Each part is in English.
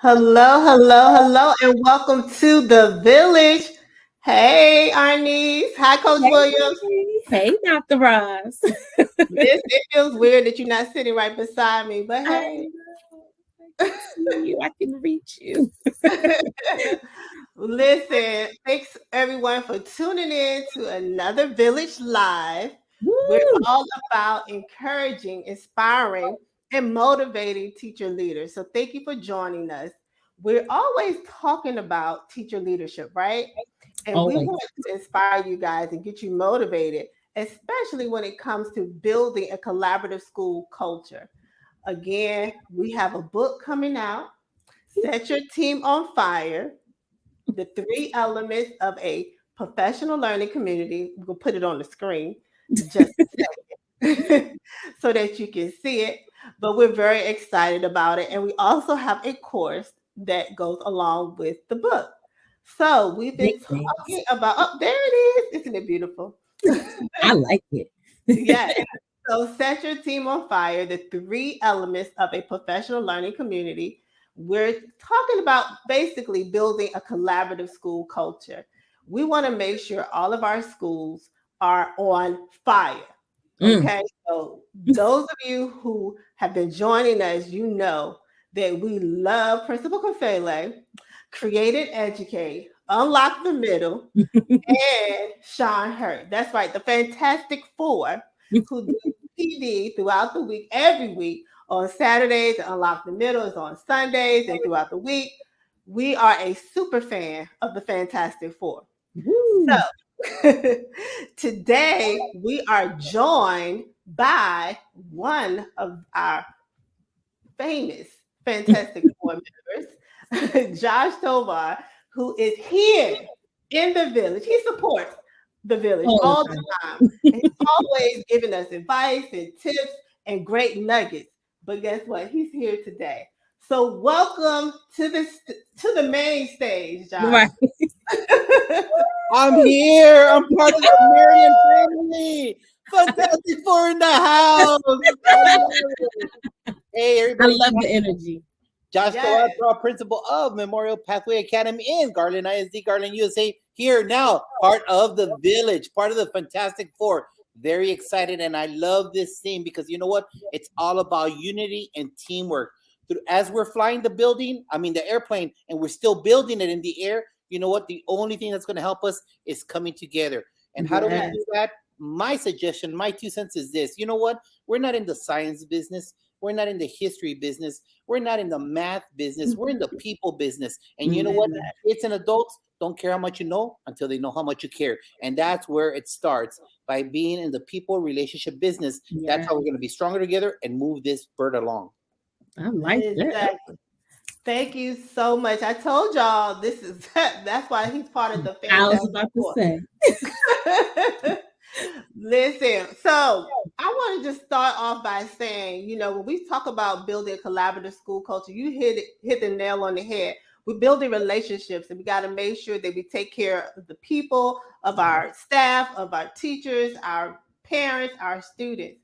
Hello, hello, hello, and welcome to the village. Hey, Arnice. Hi, Coach Williams. Hey, Dr. Roz. It feels weird that you're not sitting right beside me, but I hey. know. I can see you. I can reach you. Listen, thanks everyone for tuning in to another Village Live. We're Woo! all about encouraging, inspiring, and motivating teacher leaders. So thank you for joining us. We're always talking about teacher leadership, right? And we Always. want to inspire you guys and get you motivated, especially when it comes to building a collaborative school culture. Again, we have a book coming out, Set Your Team on Fire, the three elements of a professional learning community. We'll put it on the screen in just a second so that you can see it. But we're very excited about it. And we also have a course that goes along with the book. So we've been Big things. talking about, oh, there it is. Isn't it beautiful? I like it. Yeah. So set your team on fire, the three elements of a professional learning community. We're talking about basically building a collaborative school culture. We want to make sure all of our schools are on fire. Mm. Okay. So those of you who have been joining us, you know that we love Principal Kofele, Create and Educate, Unlock the Middle, and Sean Hurt. That's right, the Fantastic Four who do TV throughout the week, every week on Saturdays. Unlock the Middle is on Sundays and throughout the week. We are a super fan of the Fantastic Four. Woo! So today we are joined by one of our famous Fantastic Four members, Josh Tovar, who is here in the village. He supports the village All all the the time. time. And he's always giving us advice and tips and great nuggets. But guess what? He's here today. So welcome to the main stage, Josh. Right. I'm here. I'm part of the Marion family. Fantastic Four in the house. I love it. Hey, I everybody. love the energy. Josh Yes. Tovar, principal of Memorial Pathway Academy in Garland ISD, Garland, USA. Here now, part of the village, part of the Fantastic Four. Very excited, and I love this theme because you know what? It's all about unity and teamwork. As we're flying the building, I mean the airplane, and we're still building it in the air. You know what? The only thing that's going to help us is coming together. And how do we Yes. do that? My suggestion, my 2 cents is this. You know what? We're not in the science business. We're not in the history business. We're not in the math business. We're in the people business. And you know what? Kids and adults don't care how much you know until they know how much you care. And that's where it starts by being in the people relationship business. That's Yeah, how we're going to be stronger together and move this bird along. I like that. Exactly. Thank you so much. I told y'all this is that's why he's part of the I was Fantastic about to Four. say. Listen, so I want to just start off by saying, when we talk about building a collaborative school culture, you hit the nail on the head. We're building relationships, and we got to make sure that we take care of the people, of our staff, of our teachers, our parents, our students.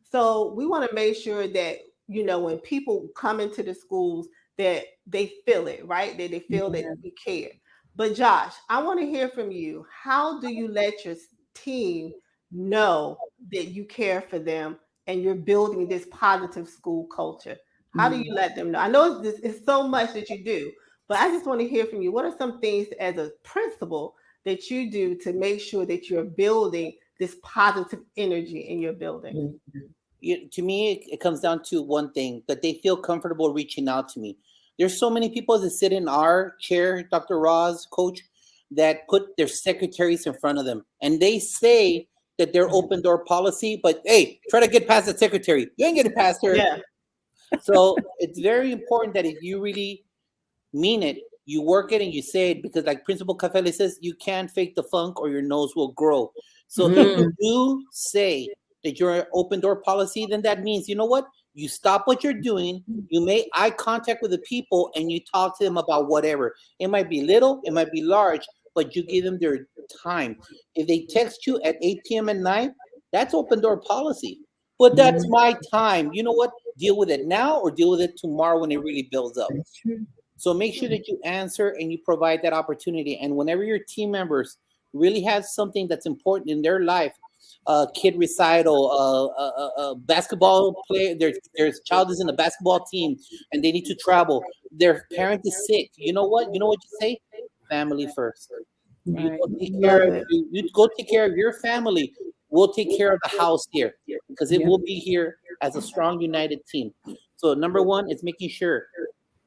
So we want to make sure that when people come into the schools, that they feel it, right? That they feel that Yeah. we care. But Josh, I want to hear from you. How do you let your team know that you care for them and you're building this positive school culture? How do you Mm. let them know? I know it's so much that you do, but I just want to hear from you. What are some things as a principal that you do to make sure that you're building this positive energy in your building? Mm. To me, it comes down to one thing that they feel comfortable reaching out to me. There's so many people that sit in our chair, Dr. Roz, coach, that put their secretaries in front of them and they say that they're open door policy, but hey, try to get past the secretary. You ain't getting past her. Yeah. So it's very important that if you really mean it, you work it and you say it because, like Principal Cafele says, you can't fake the funk or your nose will grow. So if you Mm. do say that you're an open door policy, then that means, you know what? You stop what you're doing, you make eye contact with the people, and you talk to them about whatever. It might be little, it might be large, but you give them their time. If they text you at 8 p.m. at night, that's open door policy. But that's Mm. my time. You know what? Deal with it now or deal with it tomorrow when it really builds up. That's true. So make sure that you answer and you provide that opportunity. And whenever your team members really have something that's important in their life, kid recital, basketball player, their child is in the basketball team and they need to travel. Their parent is sick. You know what? You know what you say? Family first. You Right. go take care Love of it. you go take care of your family. We'll take care of the house here because it Yep. will be here as a strong united team. So number one is making sure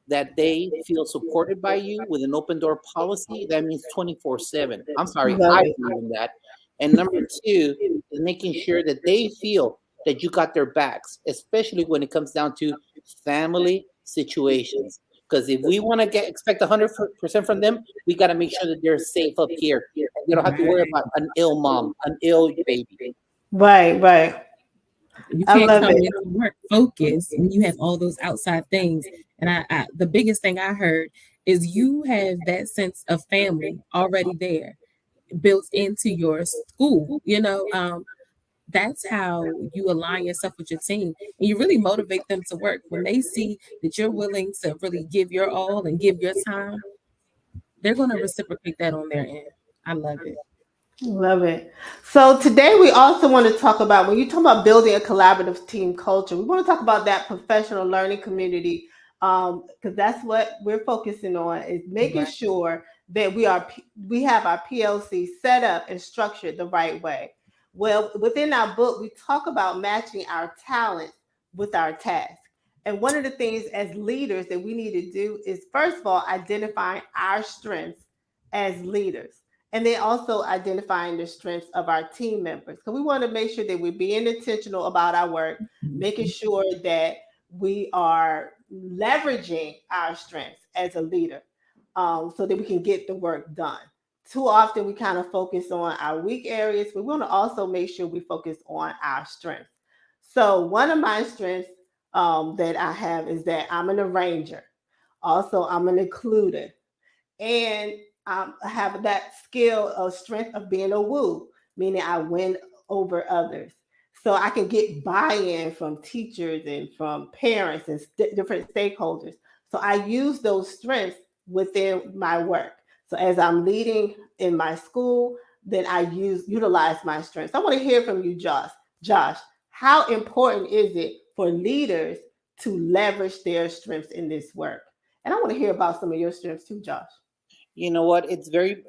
that they feel supported by you with an open door policy. That means 24/7. I'm sorry, Love I it. believe in that. And number two is making sure that they feel that you got their backs, especially when it comes down to family situations. Because if we want to get expect 100% from them, we got to make sure that they're safe up here. And they don't have to worry Right. about an ill mom, an ill baby. Right, right. You I can't love come it. into work focused when you have all those outside things. And the biggest thing I heard is you have that sense of family already there built into your school. That's how you align yourself with your team and you really motivate them to work. When they see that you're willing to really give your all and give your time, they're going to reciprocate that on their end. I love it. Love it. So today we also want to talk about when you talk about building a collaborative team culture, we want to talk about that professional learning community because that's what we're focusing on is making Right. sure that we have our PLC set up and structured the right way. Well, within our book, we talk about matching our talents with our tasks. And one of the things as leaders that we need to do is first of all identifying our strengths as leaders and then also identifying the strengths of our team members because we want to make sure that we're being intentional about our work, making Mhm. sure that we are leveraging our strengths as a leader so that we can get the work done. Too often we kind of focus on our weak areas. We want to also make sure we focus on our strengths. So one of my strengths that I have is that I'm an arranger. Also, I'm an includer and have that skill of strength of being a woo, meaning I win over others. So I can get buy-in from teachers and from parents and different stakeholders. So I use those strengths within my work. So as I'm leading in my school, then I utilize my strengths. I want to hear from you, Josh. Josh, how important is it for leaders to leverage their strengths in this work? And I want to hear about some of your strengths too, Josh. You know what? It's very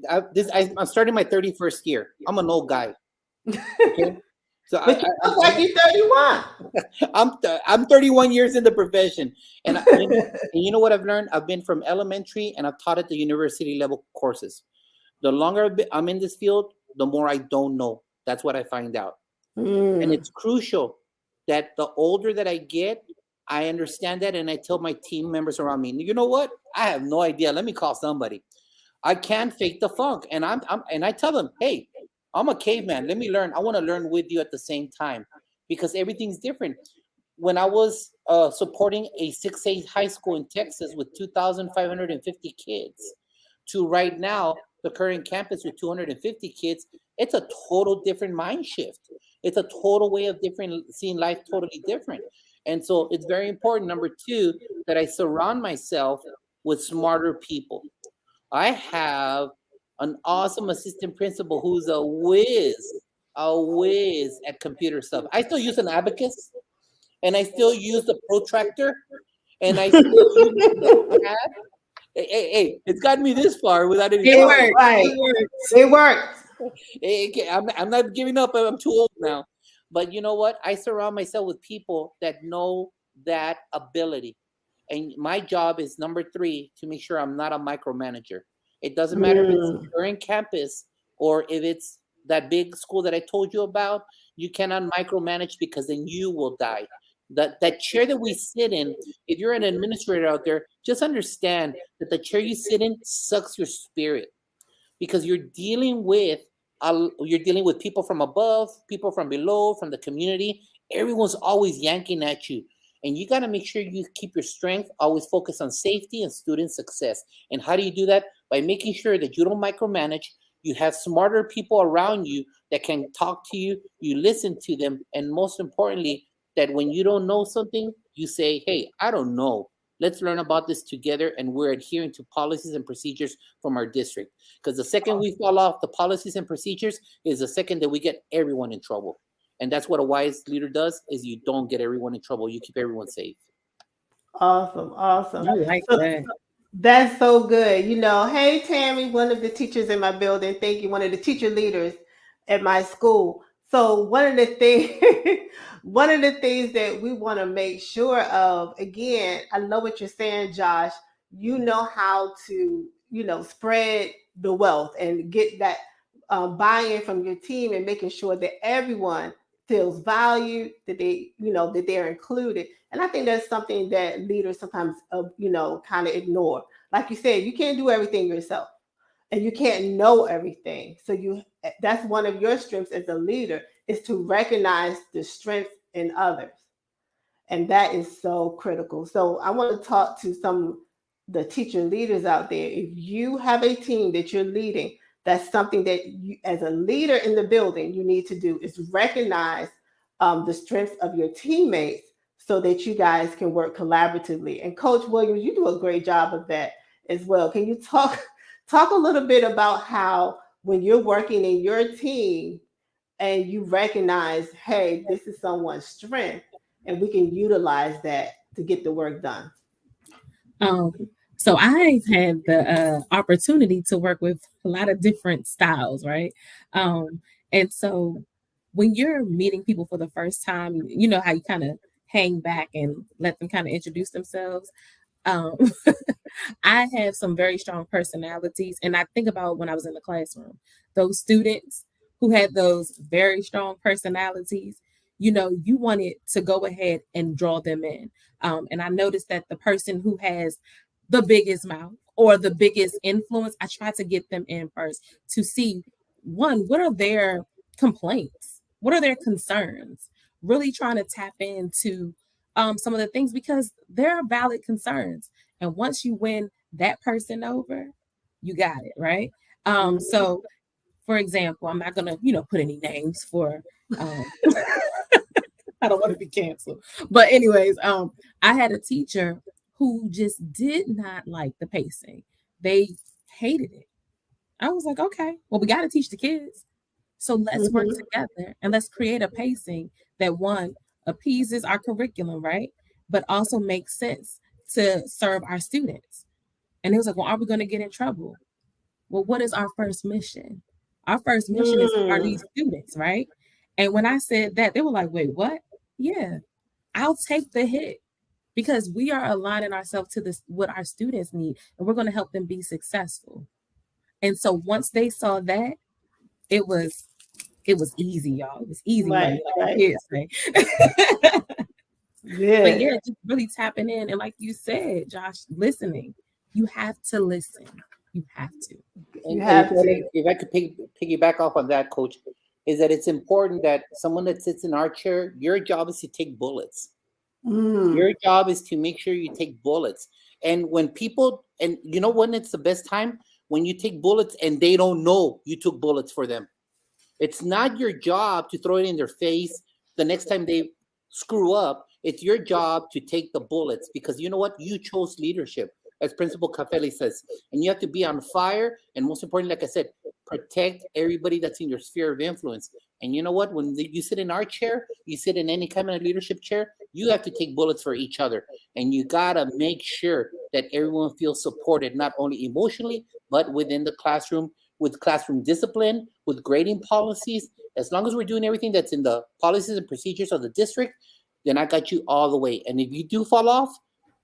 I'm starting my 31st year. I'm an old guy. Okay. So But you look like you're 31. I'm 31 years in the profession, and you know what I've learned? I've been from elementary, and I've taught at the university level courses. The longer I'm in this field, the more I don't know. That's what I find out, and Mm. it's crucial that the older that I get, I understand that, and I tell my team members around me, you know what? I have no idea. Let me call somebody. I can't fake the funk, and I tell them, hey, I'm a caveman. Let me learn. I want to learn with you at the same time because everything's different. When I was supporting a 6A high school in Texas with 2,550 kids, to right now the current campus with 250 kids, it's a total different mind shift. It's a total way of different seeing life, totally different. And so it's very important. Number two, that I surround myself with smarter people. I have an awesome assistant principal who's a whiz at computer stuff. I still use an abacus and I still use the protractor and I still use the pad. Hey, it's gotten me this far without any It trouble. works. Right. It works. It works. I'm not giving up. I'm too old now. But you know what? I surround myself with people that know that ability. And my job is number three to make sure I'm not a micromanager. It doesn't matter if it's Mm. during campus or if it's that big school that I told you about. You cannot micromanage because then you will die. That chair that we sit in, if you're an administrator out there, just understand that the chair you sit in sucks your spirit because you're dealing with people from above, people from below, from the community. Everyone's always yanking at you. And you got to make sure you keep your strength, always focus on safety and student success. And how do you do that? By making sure that you don't micromanage. You have smarter people around you that can talk to you, you listen to them, and most importantly, that when you don't know something, you say, hey, I don't know. Let's learn about this together, and we're adhering to policies and procedures from our district. Because the second we fall off the policies and procedures is the second that we get everyone in trouble. And that's what a wise leader does: is you don't get everyone in trouble. You keep everyone safe. Awesome, awesome. I like So that. that's so good. Hey Tammy, one of the teachers in my building. Thank you, one of the teacher leaders at my school. So one of the things, one of the things that we want to make sure of, again, I love what you're saying, Josh. You know how to, spread the wealth and get that buy-in from your team, and making sure that everyone feels valued, that that they're included. And I think that's something that leaders sometimes, kind of ignore. Like you said, you can't do everything yourself, and you can't know everything. So that's one of your strengths as a leader, is to recognize the strength in others. And that is so critical. So I want to talk to the teacher leaders out there. If you have a team that you're leading, that's something that you, as a leader in the building, you need to do, is recognize the strengths of your teammates, so that you guys can work collaboratively. And Coach Williams, you do a great job of that as well. Can you talk a little bit about how, when you're working in your team and you recognize, hey, this is someone's strength, and we can utilize that to get the work done? So I've had the opportunity to work with a lot of different styles, right? And so when you're meeting people for the first time, you know how you kind of hang back and let them kind of introduce themselves. Um, I have some very strong personalities, and I think about when I was in the classroom, those students who had those very strong personalities, you wanted to go ahead and draw them in. And I noticed that the person who has the biggest mouth or the biggest influence, I try to get them in first to see, one, what are their complaints? What are their concerns? Really trying to tap into some of the things, because there are valid concerns. And once you win that person over, you got it, right? So, for example, I'm not going to, put any names for, I don't want to be canceled. But anyways, I had a teacher who just did not like the pacing. They hated it. I was like, okay, well, we got to teach the kids. So let's work together and let's create a pacing that, one, appeases our curriculum, right? But also makes sense to serve our students. And it was like, well, are we going to get in trouble? Well, what is our first mission? Our first mission are these students, right? And when I said that, they were like, wait, what? Yeah, I'll take the hit, because we are aligning ourselves to this, what our students need, and we're going to help them be successful. And so once they saw that, it was easy, y'all. It was easy money, like kids say. But yeah, just really tapping in. And like you said, Josh, listening. You have to listen. You have to. If I could piggyback off on that, Coach, is that it's important that someone that sits in our chair, your job is to take bullets. Your job is to make sure you take bullets. And when people, and you know when it's the best time? When you take bullets and they don't know you took bullets for them. It's not your job to throw it in their face the next time they screw up. It's your job to take the bullets, because you know what? You chose leadership, as Principal Caffelli says. And you have to be on fire. And most importantly, like I said, protect everybody that's in your sphere of influence. And you know what? When you sit in our chair, you sit in any kind of leadership chair, you have to take bullets for each other. And you got to make sure that everyone feels supported, not only emotionally, but within the classroom, with classroom discipline, with grading policies. As long as we're doing everything that's in the policies and procedures of the district, then I got you all the way. And if you do fall off,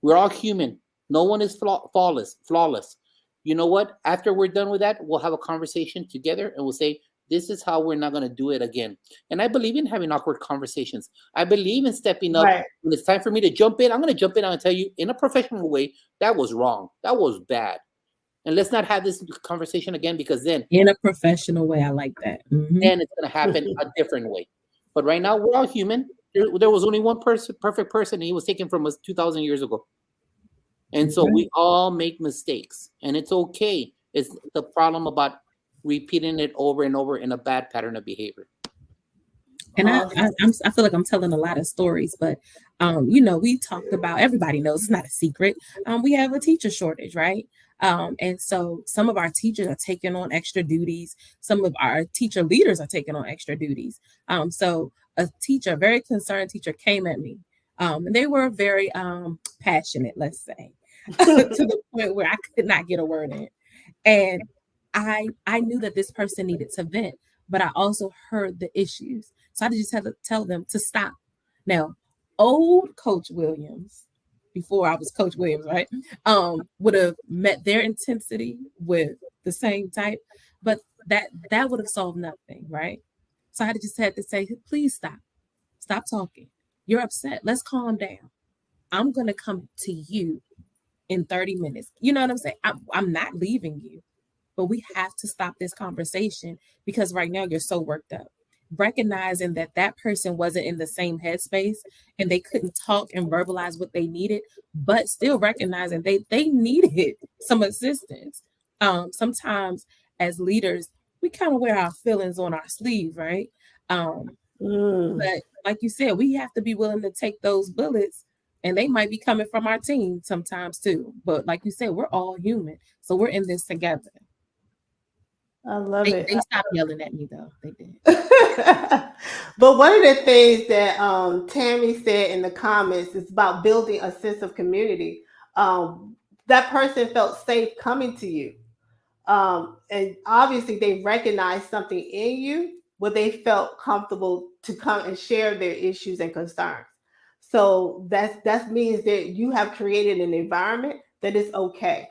we're all human. No one is flawless. You know what? After we're done with that, we'll have a conversation together and we'll say, this is how we're not going to do it again. And I believe in having awkward conversations. I believe in stepping up. Right. When it's time for me to jump in, I'm going to jump in and tell you in a professional way, that was wrong. That was bad. And let's not have this conversation again, because then... In a professional way, I like that. Then it's going to happen a different way. But right now, we're all human. There was only one perfect person, and he was taken from us 2,000 years ago. And so we all make mistakes, and it's okay. It's the problem about repeating it over and over in a bad pattern of behavior. And I feel like I'm telling a lot of stories, but We talked about, everybody knows, it's not a secret. We have a teacher shortage, right? And so some of our teachers are taking on extra duties. Some of our teacher leaders are taking on extra duties. So a teacher, a very concerned teacher, came at me. And they were very passionate, let's say, to the point where I could not get a word in. And I knew that this person needed to vent, but I also heard the issues. So I just had to tell them to stop. Now, old Coach Williams, before I was Coach Williams, right? Would have met their intensity with the same type, but that would have solved nothing, right? So I just had to say, please stop. Stop talking. You're upset. Let's calm down. I'm gonna come to you in 30 minutes. You know what I'm saying? I'm not leaving you, but we have to stop this conversation because right now you're so worked up. Recognizing that that person wasn't in the same headspace and they couldn't talk and verbalize what they needed, but still recognizing they needed some assistance. Sometimes as leaders, we kind of wear our feelings on our sleeve, right? But like you said, we have to be willing to take those bullets, and they might be coming from our team sometimes too. But like you said, we're all human, so we're in this together. I love it. They stopped yelling at me though. They did. But one of the things that Tammy said in the comments is about building a sense of community. That person felt safe coming to you. And obviously they recognized something in you where they felt comfortable to come and share their issues and concerns. So that means that you have created an environment that is okay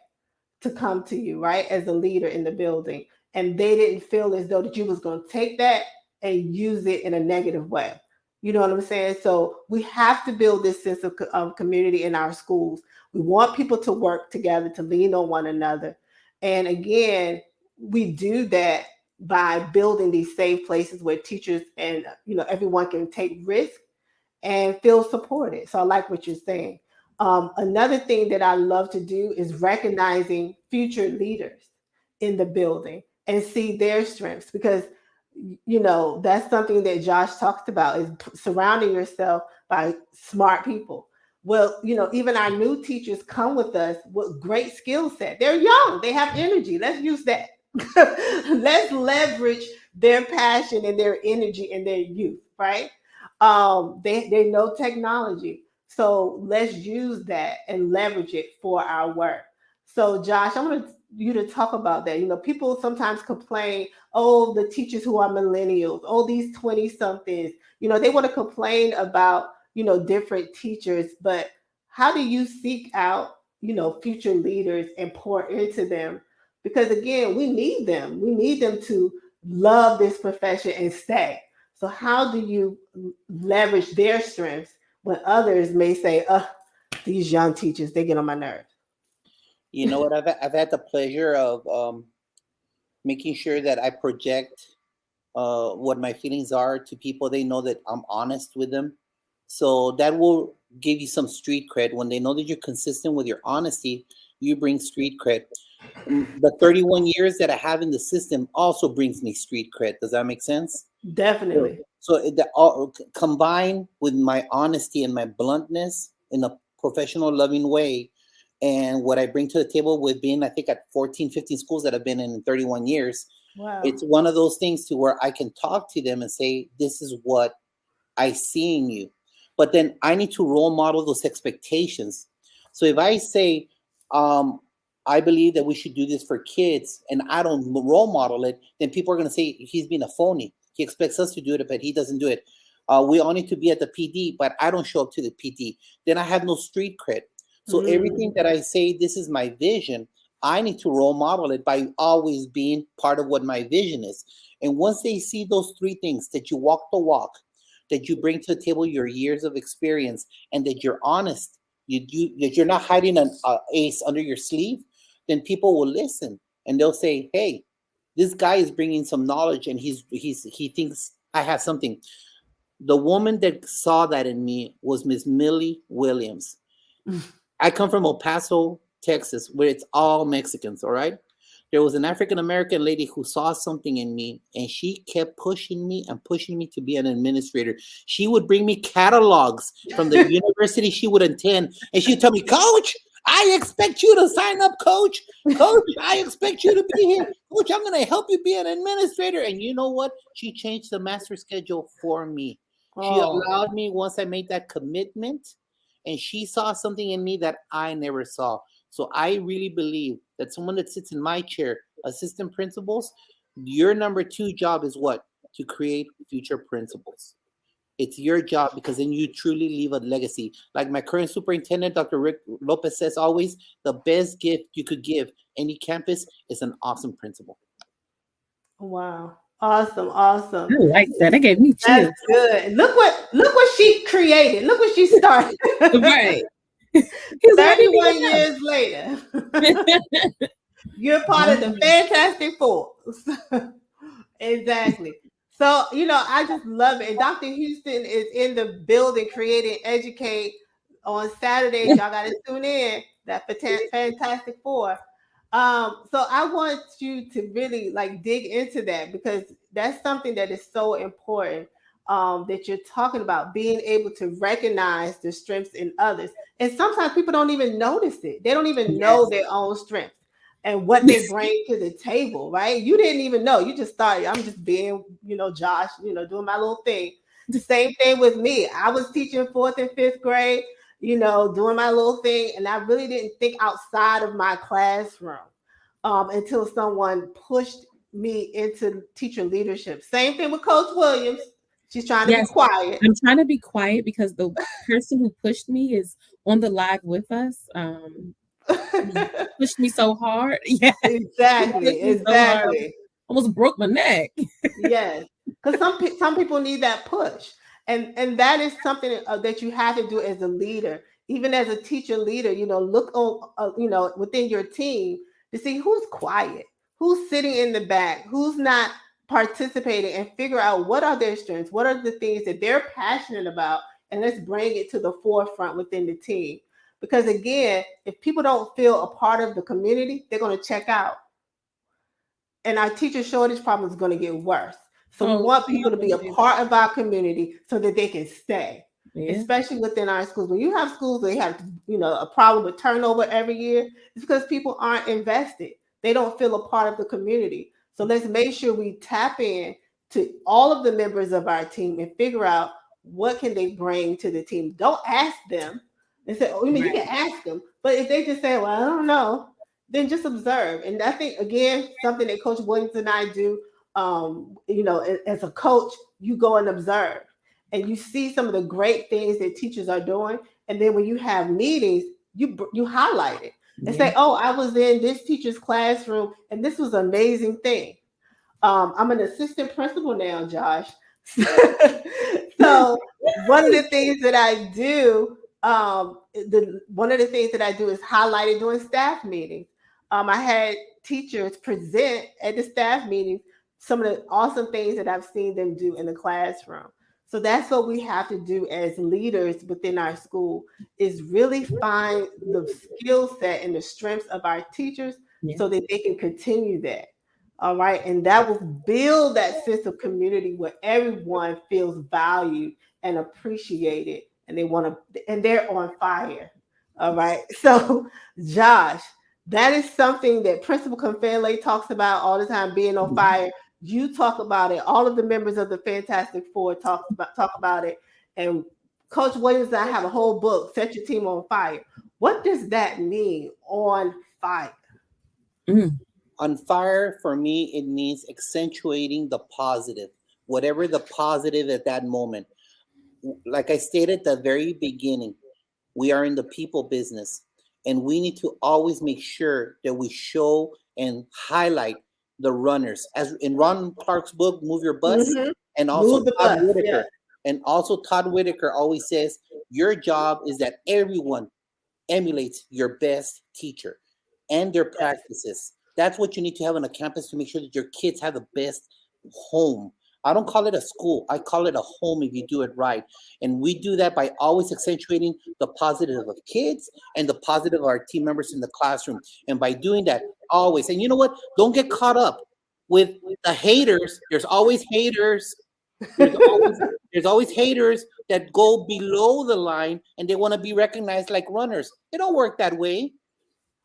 to come to you, right, as a leader in the building. And they didn't feel as though that you was going to take that and use it in a negative way. You know what I'm saying? So we have to build this sense of community in our schools. We want people to work together, to lean on one another. And again, we do that by building these safe places where teachers and everyone can take risk and feel supported. So I like what you're saying. Another thing that I love to do is recognizing future leaders in the building and see their strengths, because that's something that Josh talked about, is surrounding yourself by smart people. Well, even our new teachers come with us with great skill set. They're young, they have energy. Let's use that. Let's leverage their passion and their energy and their youth, right? They know technology. So let's use that and leverage it for our work. So Josh, I want you to talk about that. People sometimes complain, oh, the teachers who are millennials, oh, these 20 somethings, they want to complain about, different teachers, but how do you seek out, future leaders and pour into them? Because again, we need them. We need them to love this profession and stay. So how do you leverage their strengths when others may say, these young teachers, they get on my nerves? You know what? I've had the pleasure of making sure that I project what my feelings are to people. They know that I'm honest with them. So that will give you some street cred. When they know that you're consistent with your honesty, you bring street cred. The 31 years that I have in the system also brings me street cred. Does that make sense? Definitely. So that all combined with my honesty and my bluntness in a professional, loving way, and what I bring to the table with being, I think, at 14, 15 schools that I've been in 31 years, Wow. it's one of those things to where I can talk to them and say, this is what I see in you. But then I need to role model those expectations. So if I say, I believe that we should do this for kids, and I don't role model it, then people are going to say he's being a phony. He expects us to do it, but he doesn't do it. We all need to be at the PD, but I don't show up to the PD. Then I have no street cred. So everything that I say, this is my vision, I need to role model it by always being part of what my vision is. And once they see those three things, that you walk the walk, that you bring to the table your years of experience, and that you're honest, that you're not hiding an ace under your sleeve, then people will listen and they'll say, hey, this guy is bringing some knowledge and he thinks I have something. The woman that saw that in me was Miss Millie Williams. I come from El Paso, Texas, where it's all Mexicans, all right? There was an African American lady who saw something in me, and she kept pushing me and pushing me to be an administrator. She would bring me catalogs from the university she would attend, and she'd tell me, Coach, I expect you to sign up, Coach. Coach, I expect you to be here. Coach, I'm going to help you be an administrator. And you know what? She changed the master schedule for me. She Oh, allowed me, once I made that commitment, and she saw something in me that I never saw. So I really believe that someone that sits in my chair, assistant principals, your number two job is what? To create future principals. It's your job, because then you truly leave a legacy. Like my current superintendent, Dr. Rick Lopez, says always, the best gift you could give any campus is an awesome principal. wow. Awesome, awesome. I like that. That gave me That's chills. good. Look what she created. Look what she started. Right. Because I didn't 31 even years later. know. You're part of the Wow. Fantastic Four. Exactly. So, I just love it. And Dr. Houston is in the building creating Educate on Saturdays. Y'all got to tune in. That Fantastic Four. So I want you to really like dig into that, because that's something that is so important. That you're talking about being able to recognize the strengths in others. And sometimes people don't even notice it. They don't even know Yes. their own strengths and what they bring to the table, right? You didn't even know. You just thought, I'm just being, Josh, doing my little thing. Same thing with me. I was teaching fourth and fifth grade, doing my little thing. And I really didn't think outside of my classroom until someone pushed me into teacher leadership. Same thing with Coach Williams. She's trying to be Yes. quiet. I'm trying to be quiet because the person who pushed me is on the live with us. He pushed me so hard. Yeah. He Exactly, pushed me so hard. I exactly. almost broke my neck. Yes, because some people need that push, and that is something that you have to do as a leader, even as a teacher leader. Look on within your team to see who's quiet, who's sitting in the back, who's not participating, and figure out what are their strengths, what are the things that they're passionate about, and let's bring it to the forefront within the team. Because again, if people don't feel a part of the community, they're going to check out, and our teacher shortage problem is going to get worse. So we Oh, want people to be a part of our community so that they can stay, yeah. especially within our schools. When you have schools that have, a problem with turnover every year, it's because people aren't invested. They don't feel a part of the community. So let's make sure we tap in to all of the members of our team and figure out what can they bring to the team. Don't ask them and say, oh, you Right. can ask them. But if they just say, well, I don't know, then just observe. And I think again, something that Coach Williams and I do, as a coach, you go and observe, and you see some of the great things that teachers are doing. And then when you have meetings, you highlight it and Yeah. say, "Oh, I was in this teacher's classroom, and this was an amazing thing." I'm an assistant principal now, Josh. So one of the things that I do, one of the things that I do is highlight it during staff meetings. I had teachers present at the staff meetings some of the awesome things that I've seen them do in the classroom. So that's what we have to do as leaders within our school, is really find the skill set and the strengths of our teachers Yeah. so that they can continue that. All right. And that will build that sense of community where everyone feels valued and appreciated, and and they're on fire. All right. So, Josh, that is something that Principal Confele talks about all the time, being on Yeah. fire. You talk about it. All of the members of the Fantastic Four talk about it. And Coach Williams and I have a whole book, Set Your Team on Fire. What does that mean, on fire? Mm. On fire, for me, it means accentuating the positive, whatever the positive at that moment. Like I stated at the very beginning, we are in the people business, and we need to always make sure that we show and highlight the runners. As in Ron Clark's book, Move Your Bus, Mm-hmm. and also Move the Todd bus. Yeah. Whitaker. And also Todd Whitaker always says, your job is that everyone emulates your best teacher and their Yes. practices. That's what you need to have on a campus to make sure that your kids have the best home. I don't call it a school. I call it a home if you do it right. And we do that by always accentuating the positive of kids and the positive of our team members in the classroom. And by doing that, always. And you know what? Don't get caught up with the haters. There's always haters. There's always there's always haters that go below the line and they want to be recognized like runners. It don't work that way.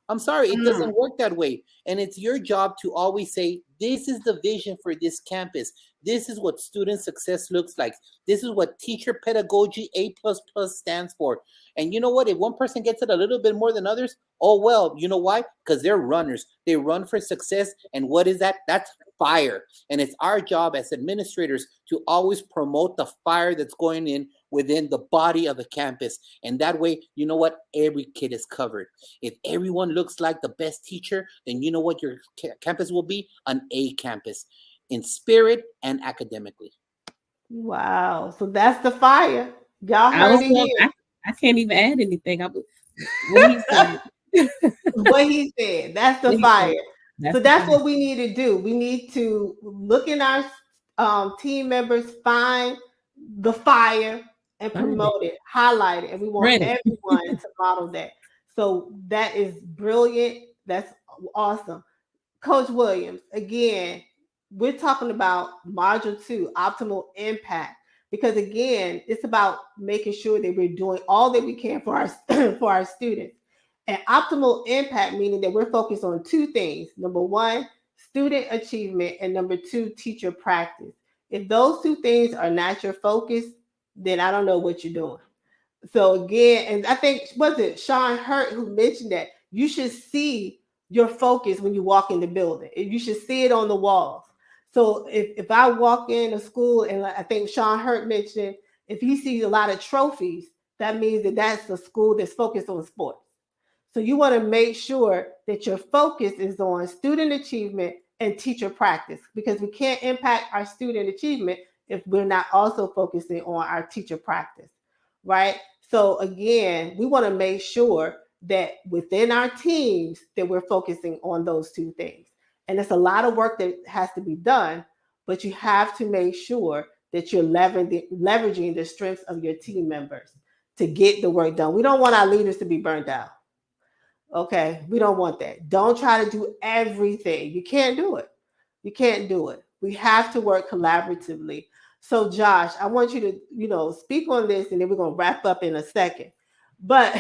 I'm sorry, it Mm. doesn't work that way. And it's your job to always say, this is the vision for this campus. This is what student success looks like. This is what teacher pedagogy A plus plus stands for. And you know what? If one person gets it a little bit more than others, oh well, you know why? Because they're runners. They run for success. And what is that? That's fire. And it's our job as administrators to always promote the fire that's going in within the body of the campus. And that way, you know what? Every kid is covered. If everyone looks like the best teacher, then you know what your campus will be? An A campus in spirit and academically. Wow. So that's the fire. Y'all I heard was it going. here. I can't even add anything. What he said. What he said. That's the What he fire. said. That's So the that's fire. what we need to do. We need to look in our team members, find the fire and Find it. promote it, highlight it. And we want Spread it. everyone to model that. So that is brilliant. That's awesome. Coach Williams, again, we're talking about module 2, optimal impact. Because again, it's about making sure that we're doing all that we can for our for our students. And optimal impact meaning that we're focused on two things. Number one, student achievement, and number two, teacher practice. If those two things are not your focus, then I don't know what you're doing. So again, and I think was it Sean Hurt who mentioned that you should see your focus when you walk in the building. You should see it on the walls. So if I walk in a school and I think Sean Hurt mentioned if he sees a lot of trophies, that means that that's a school that's focused on sports. So you want to make sure that your focus is on student achievement and teacher practice because we can't impact our student achievement if we're not also focusing on our teacher practice, right? So again, we want to make sure that within our teams that we're focusing on those two things. And it's a lot of work that has to be done, but you have to make sure that you're leveraging the strengths of your team members to get the work done. We don't want our leaders to be burned out. Okay, we don't want that. Don't try to do everything. You can't do it. You can't do it. We have to work collaboratively. So, Josh, I want you to, speak on this, and then we're gonna wrap up in a second. But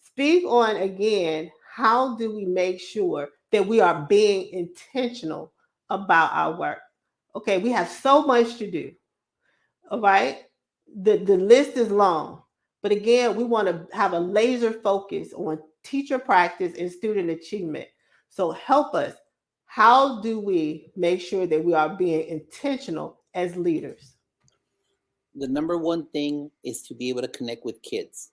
speak on again. How do we make sure that we are being intentional about our work? Okay, we have so much to do. All right, the list is long. But again, we want to have a laser focus on teacher practice and student achievement. So help us. How do we make sure that we are being intentional as leaders? The number one thing is to be able to connect with kids.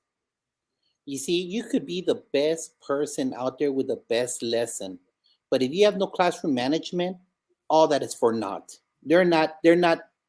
You see, you could be the best person out there with the best lesson, but if you have no classroom management, all that is for naught. They're not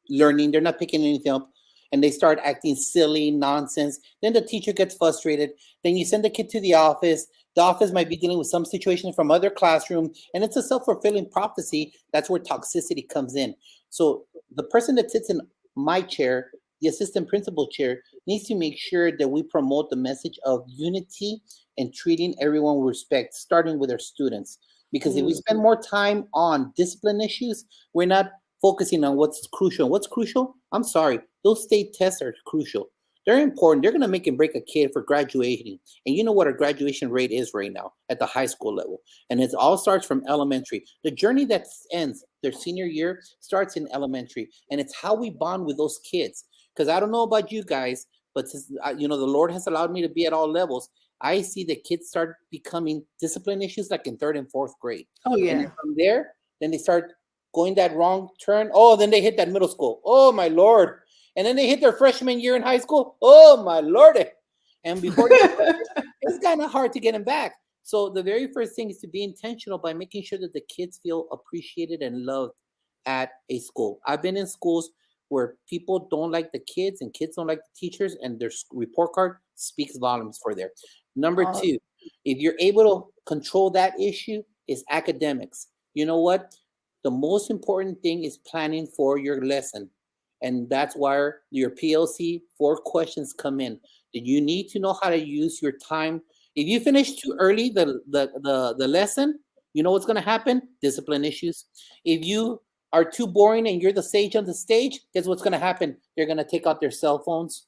learning, they're not picking anything up, and they start acting silly, nonsense. Then the teacher gets frustrated. Then you send the kid to the office. The office might be dealing with some situation from other classroom, and it's a self-fulfilling prophecy. That's where toxicity comes in. So the person that sits in my chair, the assistant principal chair, needs to make sure that we promote the message of unity and treating everyone with respect, starting with our students. Because if we spend more time on discipline issues, we're not focusing on what's crucial. What's crucial? I'm sorry, those state tests are crucial. They're important. They're going to make and break a kid for graduating. And you know what our graduation rate is right now at the high school level. And it all starts from elementary. The journey that ends their senior year starts in elementary. And it's how we bond with those kids. Because I don't know about you guys, but since the Lord has allowed me to be at all levels, I see the kids start becoming discipline issues like in third and fourth grade. Oh And yeah. then from there, then they start going that wrong turn. Oh, then they hit that middle school. Oh my Lord. And then they hit their freshman year in high school. Oh my Lord. And before you know it, it's kind of hard to get them back. So the very first thing is to be intentional by making sure that the kids feel appreciated and loved at a school. I've been in schools where people don't like the kids and kids don't like the teachers, and their report card speaks volumes for there. Number two, if you're able to control that issue, is academics. You know what? The most important thing is planning for your lesson. And that's where your PLC 4 questions come in. That you need to know how to use your time. If you finish too early the lesson, you know what's going to happen? Discipline issues. If you are too boring and you're the sage on the stage, guess what's going to happen? They're going to take out their cell phones,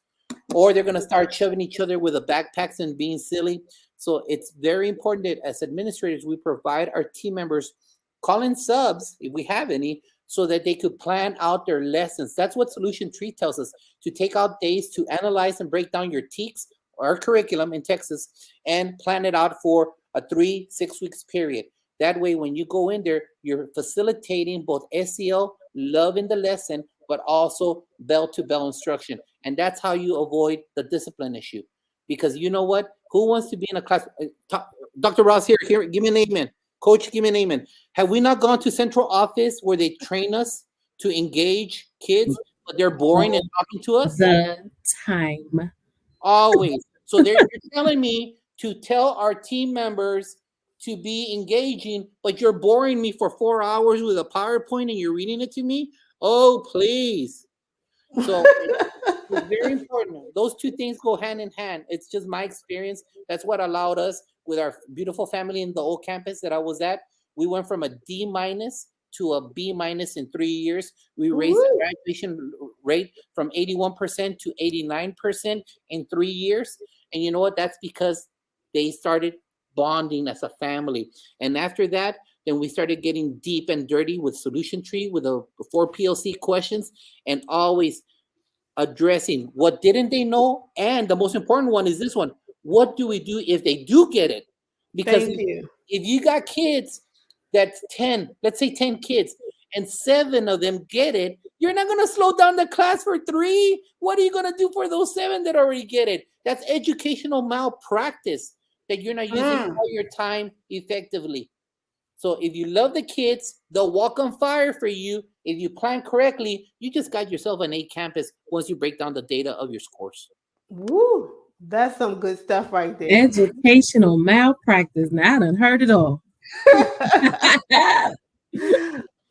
or they're going to start shoving each other with the backpacks and being silly. So it's very important that as administrators, we provide our team members call-in subs, if we have any, so that they could plan out their lessons. That's what Solution Tree tells us, to take out days to analyze and break down your TEKS or curriculum in Texas and plan it out for a 3-6 weeks period. That way, when you go in there, you're facilitating both SEL, loving the lesson, but also bell-to-bell instruction. And that's how you avoid the discipline issue. Because you know what? Who wants to be in a class? Dr. Ross, here, give me an amen. Coach, give me an amen. Have we not gone to central office where they train us to engage kids, but they're boring and talking to us? The time. Always. So you're telling me to tell our team members to be engaging, but you're boring me for 4 hours with a PowerPoint and you're reading it to me? Oh, please. So it's very important. Those two things go hand in hand. It's just my experience. That's what allowed us with our beautiful family in the old campus that I was at. We went from a D- to a B- in 3 years. We raised the graduation rate from 81% to 89% in 3 years. And you know what? That's because they started bonding as a family. And after that, then we started getting deep and dirty with Solution Tree, with the 4 PLC questions, and always addressing what didn't they know. And the most important one is this one: what do we do if they do get it? Because if you got kids that's 10, let's say 10 kids, and 7 of them get it, you're not going to slow down the class for 3. What are you going to do for those 7 that already get it? That's educational malpractice, that you're not using all your time effectively. So if you love the kids, they'll walk on fire for you. If you plan correctly, you just got yourself an A campus once you break down the data of your scores. Woo, that's some good stuff right there. Educational malpractice. Now I done heard it all.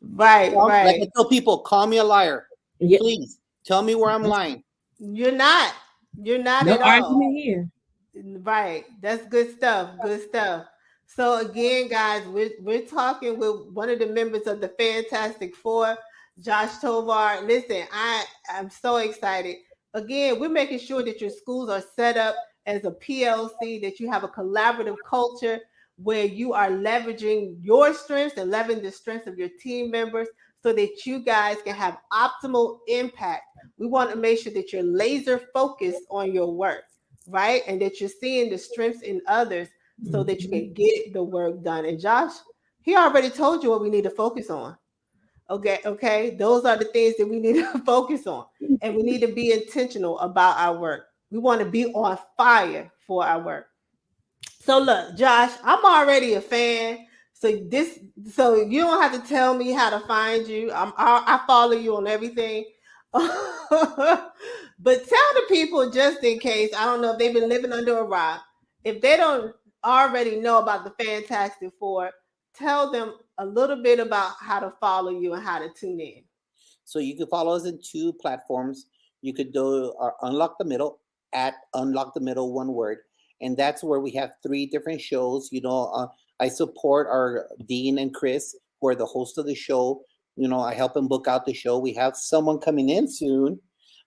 Right. Like I tell people, call me a liar. Yeah. Please tell me where I'm lying. You're not No at all. argument here. Right. That's good stuff. Good stuff. So again, guys, we're talking with one of the members of the Fantastic Four, Josh Tovar. Listen, I'm so excited. Again, we're making sure that your schools are set up as a PLC, that you have a collaborative culture where you are leveraging your strengths and leveraging the strengths of your team members so that you guys can have optimal impact. We want to make sure that you're laser focused on your work, right? And that you're seeing the strengths in others so that you can get the work done. And Josh, he already told you what we need to focus on. Okay. Those are the things that we need to focus on. And we need to be intentional about our work. We want to be on fire for our work. So look, Josh, I'm already a fan. So you don't have to tell me how to find you. I follow you on everything. But tell the people, just in case, I don't know if they've been living under a rock, if they don't already know about the Fantastic Four, tell them a little bit about how to follow you and how to tune in. So you can follow us in 2 platforms. You could do Unlock the Middle, at Unlock the Middle, one word. And that's where we have 3 different shows. I support our Dean and Chris, who are the host of the show. I help them book out the show. We have someone coming in soon,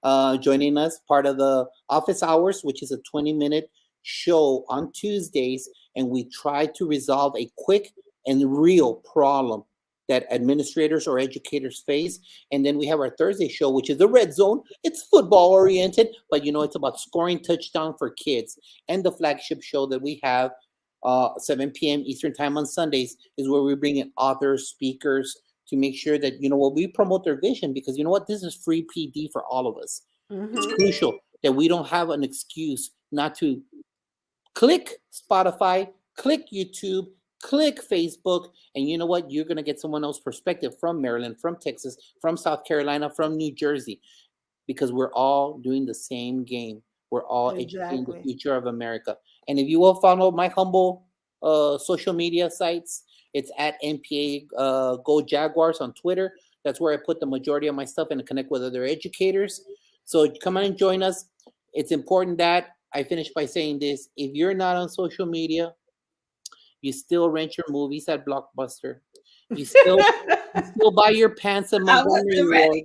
joining us, part of the Office Hours, which is a 20-minute show on Tuesdays. And we try to resolve a quick and real problem that administrators or educators face. And then we have our Thursday show, which is the Red Zone. It's football oriented, but it's about scoring touchdown for kids. And the flagship show that we have, 7 p.m. Eastern time on Sundays, is where we bring in authors, speakers, to make sure that, we promote their vision, because this is free PD for all of us. It's crucial that we don't have an excuse not to click Spotify, click YouTube, click Facebook, and you know what? You're going to get someone else's perspective from Maryland, from Texas, from South Carolina, from New Jersey, because we're all doing the same game. We're all educating the future of America. And if you will follow my humble social media sites, It's at NPA Go Jaguars on Twitter. That's where I put the majority of my stuff and connect with other educators. So come on and join us. It's important that I finish by saying this. If you're not on social media, you still rent your movies at Blockbuster. You still you still buy your pants at I Montgomery wasn't Ward. ready.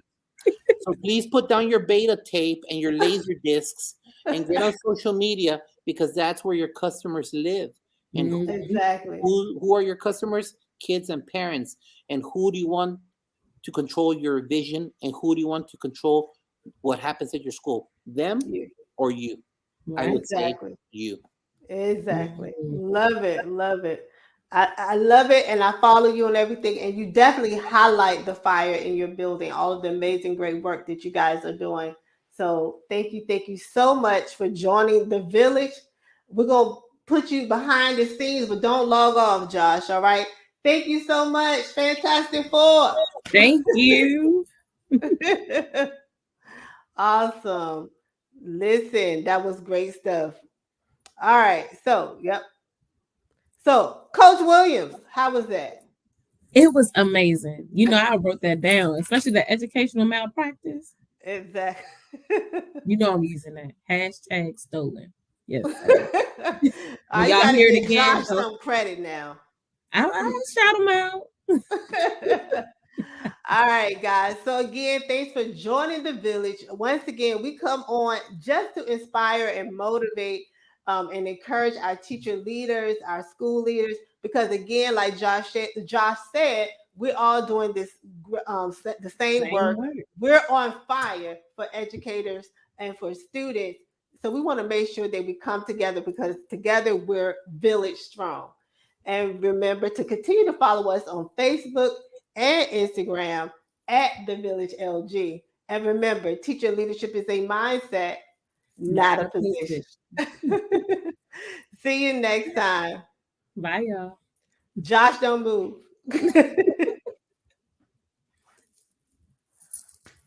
So please put down your beta tape and your laser discs and get on social media because that's where your customers live. And Mhm. Exactly. who are your customers? Kids and parents. And who do you want to control your vision? And who do you want to control what happens at your school? Them You. or you? I Right. would say Exactly. you. Exactly. Mhm. Love it. Love it. I love it, and I follow you on everything. And you definitely highlight the fire in your building, all of the amazing, great work that you guys are doing. So thank you so much for joining the village. We're gonna put you behind the scenes, but don't log off, Josh. All right. Thank you so much. Fantastic Four. Thank you. Awesome. Listen, that was great stuff. All right. So, yep. So, Coach Williams, how was that? It was amazing. You know, I wrote that down, especially the educational malpractice. Exactly. You know, I'm using that hashtag stolen. Yes, sir. When You y'all got to hear it give again, Josh go. some credit now. I shout them out. All right, guys. So, again, thanks for joining the village. Once again, we come on just to inspire and motivate and encourage our teacher leaders, our school leaders, because, again, like Josh said, we're all doing this the same Same work. word. We're on fire for educators and for students. So, we want to make sure that we come together because together we're village strong. And remember to continue to follow us on Facebook and Instagram at the Village LG. And remember, teacher leadership is a mindset, not Not a a position. position. See you next time. Bye, y'all. Josh, don't move.